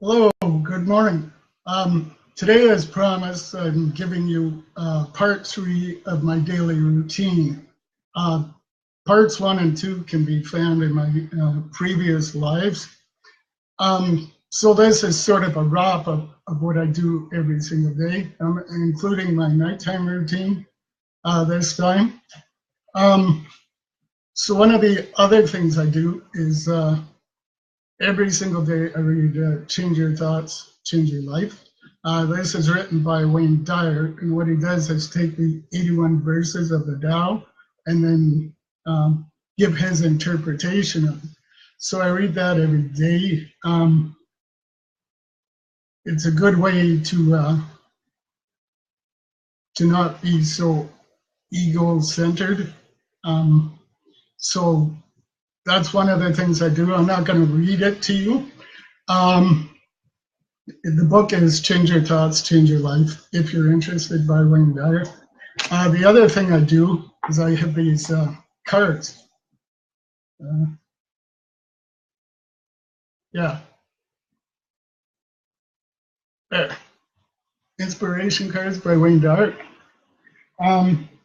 Hello, good morning. Today, as promised, I'm giving you part three of my daily routine. Uh, Parts one and two can be found in my previous lives. So this is sort of a wrap of what I do every single day, including my nighttime routine this time. Um, so one of the other things I do is every single day I read Change Your Thoughts, Change Your Life. This is written by Wayne Dyer, and what he does is take the 81 verses of the Tao and then give his interpretation of it. So I read that every day. It's a good way to not be so ego-centered. So that's one of the things I do. I'm not going to read it to you. The book is Change Your Thoughts, Change Your Life, if you're interested, by Wayne Dyer. The other thing I do is I have these cards. Yeah, there. Inspiration cards by Wayne Dyer.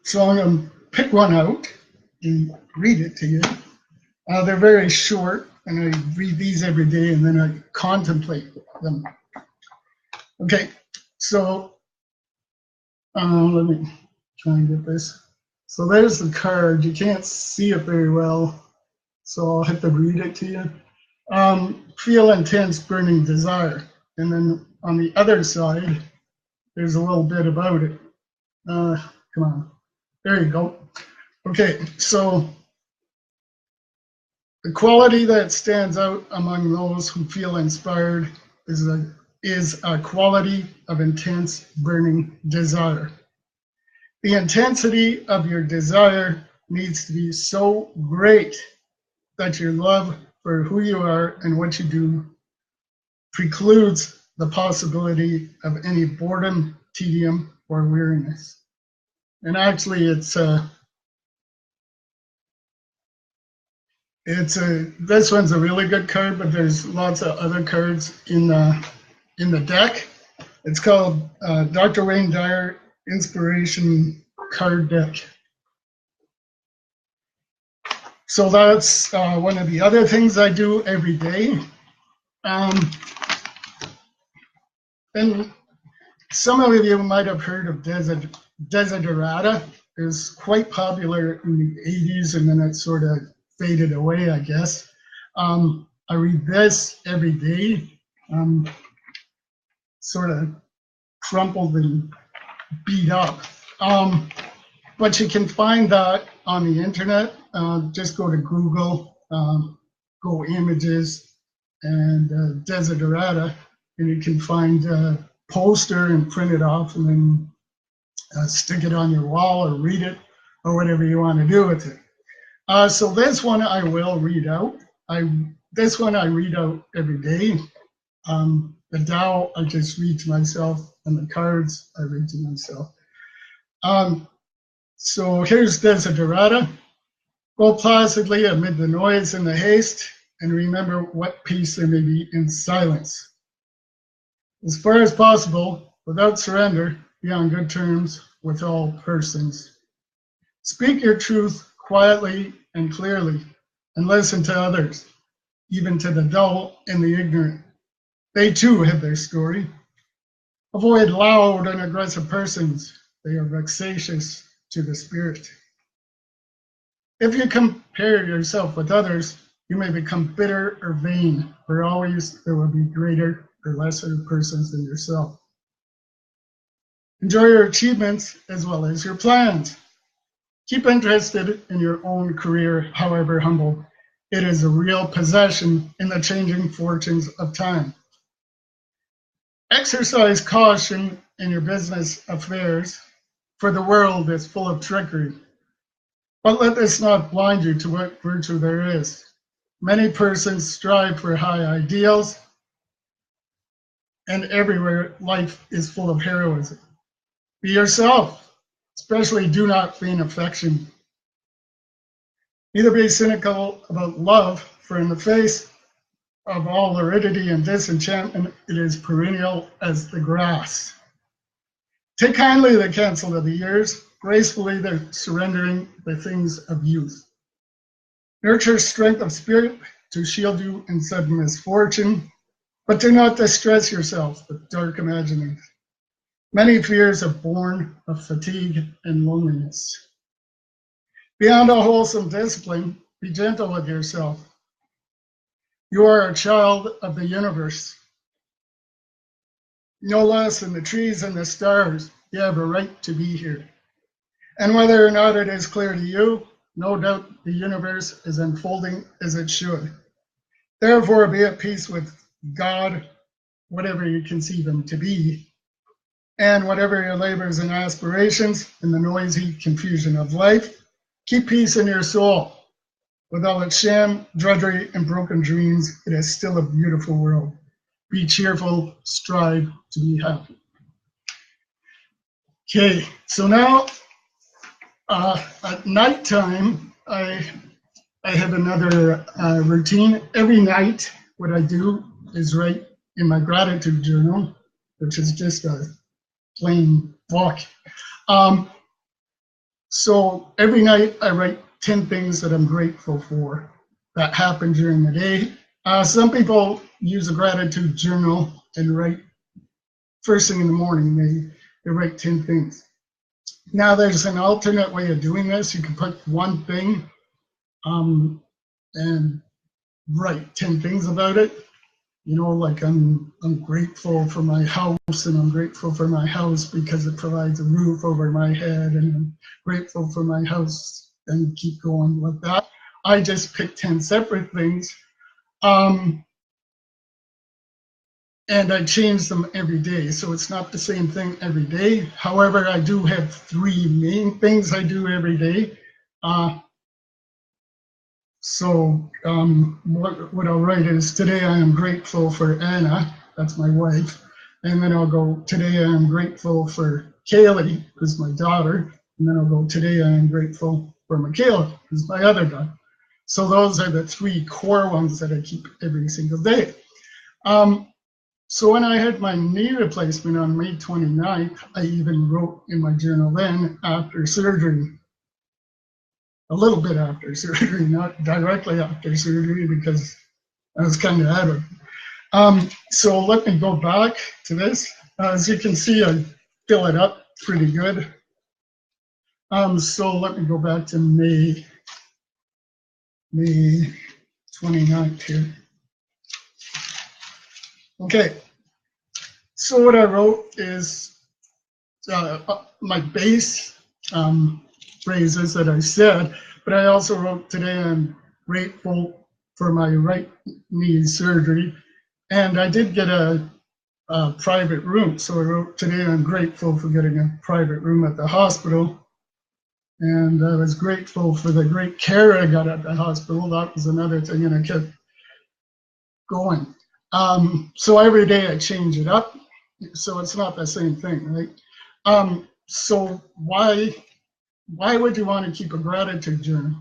So I'm going to pick one out and read it to you. They're very short, and I read these every day, and then I contemplate them. Okay, so let me try and get this. So there's the card. You can't see it very well, so I'll have to read it to you. Feel intense burning desire. And then on the other side, there's a little bit about it. Come on. There you go. Okay, so the quality that stands out among those who feel inspired is a quality of intense burning desire. The intensity of your desire needs to be so great that your love for who you are and what you do precludes the possibility of any boredom, tedium, or weariness. And actually, this one's a really good card, but there's lots of other cards in the deck. It's called Dr. Wayne Dyer Inspiration Card Deck. So that's one of the other things I do every day. And some of you might have heard of Desiderata. It was quite popular in the 80s, and then it sort of faded away, I guess. I read this every day, sort of crumpled and beat up. But you can find that on the internet. Just go to Google, go images, and Desiderata, and you can find a poster and print it off and then stick it on your wall or read it or whatever you want to do with it. So this one I will read out. This one I read out every day. The Tao I just read to myself, and the cards I read to myself. So here's Desiderata. Go placidly amid the noise and the haste, and remember what peace there may be in silence. As far as possible, without surrender, be on good terms with all persons. Speak your truth quietly and clearly, and listen to others, even to the dull and the ignorant. They too have their story. Avoid loud and aggressive persons. They are vexatious to the spirit. If you compare yourself with others, you may become bitter or vain, for always there will be greater or lesser persons than yourself. Enjoy your achievements as well as your plans. Keep interested in your own career, however humble. It is a real possession in the changing fortunes of time. Exercise caution in your business affairs, for the world is full of trickery. But let this not blind you to what virtue there is. Many persons strive for high ideals, and everywhere life is full of heroism. Be yourself, especially do not feign affection. Neither be cynical about love, for in the face of all aridity and disenchantment, it is perennial as the grass. Take kindly the counsel of the years, gracefully the surrendering the things of youth. Nurture strength of spirit to shield you in sudden misfortune, but do not distress yourself with dark imaginings. Many fears are born of fatigue and loneliness. Beyond a wholesome discipline, be gentle with yourself. You are a child of the universe. No less than the trees and the stars, you have a right to be here. And whether or not it is clear to you, no doubt the universe is unfolding as it should. Therefore, be at peace with God, whatever you conceive him to be, and whatever your labors and aspirations in the noisy confusion of life, keep peace in your soul. With all its sham, drudgery, and broken dreams, it is still a beautiful world. Be cheerful, strive to be happy. Okay, so now at nighttime, I have another routine. Every night, what I do is write in my gratitude journal, which is just a plain book. So every night I write 10 things that I'm grateful for that happened during the day. Some people use a gratitude journal and write first thing in the morning, they write 10 things. Now there's an alternate way of doing this. You can put one thing and write 10 things about it. You know, like I'm grateful for my house, and I'm grateful for my house because it provides a roof over my head, and I'm grateful for my house, and keep going like that. I just pick 10 separate things, and I change them every day. So it's not the same thing every day. However, I do have 3 main things I do every day. So what I'll write is, today I am grateful for Anna, that's my wife. And then I'll go, today I am grateful for Kaylee, who's my daughter. And then I'll go, today I am grateful for Michaela, who's my other daughter. So those are the 3 core ones that I keep every single day. So when I had my knee replacement on May 29th, I even wrote in my journal then, after surgery, a little bit after surgery, not directly after surgery, because I was kind of out of it. So let me go back to this. As you can see, I fill it up pretty good. So let me go back to May 29th here. Okay, so what I wrote is my base phrases that I said, but I also wrote, today I'm grateful for my right knee surgery, and I did get a private room. So I wrote, today I'm grateful for getting a private room at the hospital, and I was grateful for the great care I got at the hospital. That was another thing, and I kept going. So every day I change it up, so it's not the same thing, right? So why would you want to keep a gratitude journal?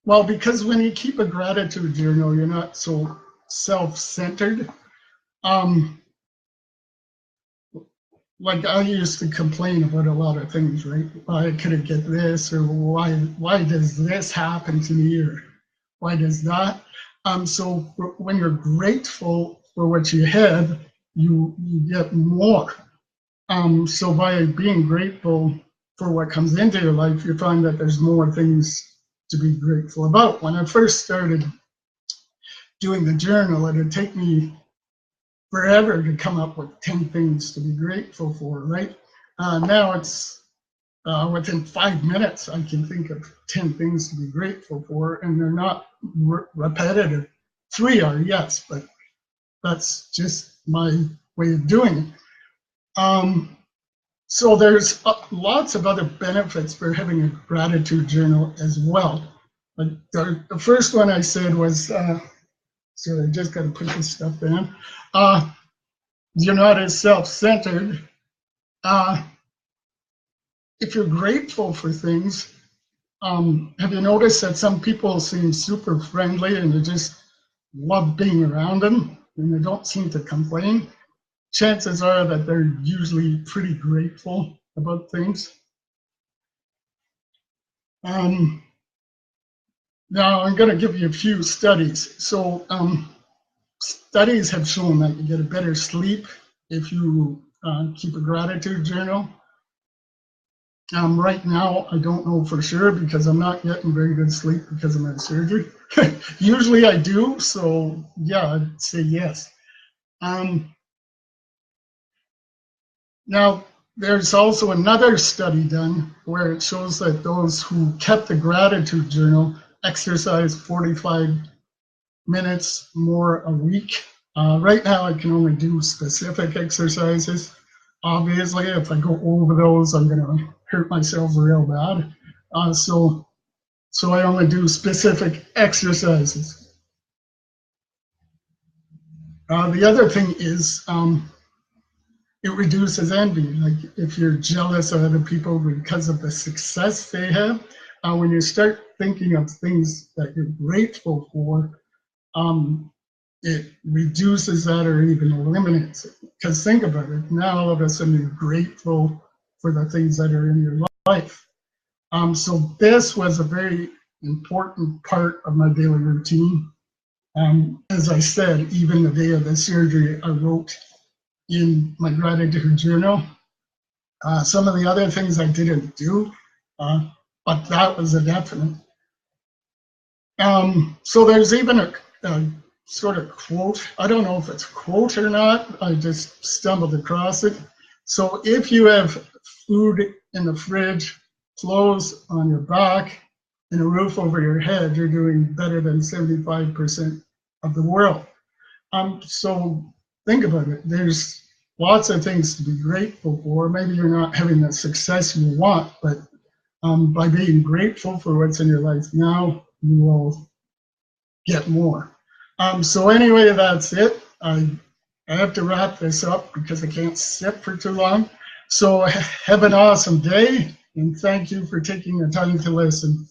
Well, because when you keep a gratitude journal, you're not so self-centered. Like I used to complain about a lot of things, right? I couldn't get this, or why does this happen to me, or why does that? So when you're grateful for what you have, you get more. So by being grateful for what comes into your life, you find that there's more things to be grateful about. When I first started doing the journal, it would take me forever to come up with 10 things to be grateful for, right? Now it's within 5 minutes, I can think of 10 things to be grateful for, and they're not repetitive. 3 are, yes, but that's just my way of doing it. So there's lots of other benefits for having a gratitude journal as well. But the first one I said was, so I just got to put this stuff in. You're not as self-centered. If you're grateful for things, Have you noticed that some people seem super friendly and you just love being around them and they don't seem to complain? Chances are that they're usually pretty grateful about things. Now I'm going to give you a few studies. So studies have shown that you get a better sleep if you keep a gratitude journal. Right now, I don't know for sure because I'm not getting very good sleep because of my surgery. Usually I do, so yeah, I'd say yes. Now, there's also another study done where it shows that those who kept the gratitude journal exercise 45 minutes more a week. Right now, I can only do specific exercises. Obviously, if I go over those, I'm going to hurt myself real bad. So I only do specific exercises. The other thing is it reduces envy. Like if you're jealous of other people because of the success they have, when you start thinking of things that you're grateful for, it reduces that or even eliminates it. Because think about it, now all of a sudden you're grateful for the things that are in your life. So this was a very important part of my daily routine. As I said, even the day of the surgery, I wrote in my gratitude journal. Some of the other things I didn't do, but that was a definite. So there's even a sort of quote. I don't know if it's a quote or not. I just stumbled across it. So if you have food in the fridge, clothes on your back, and a roof over your head, you're doing better than 75% of the world. So think about it. There's lots of things to be grateful for. Maybe you're not having the success you want, but by being grateful for what's in your life now, you will get more. So anyway, that's it. I have to wrap this up because I can't sit for too long. So have an awesome day, and thank you for taking the time to listen.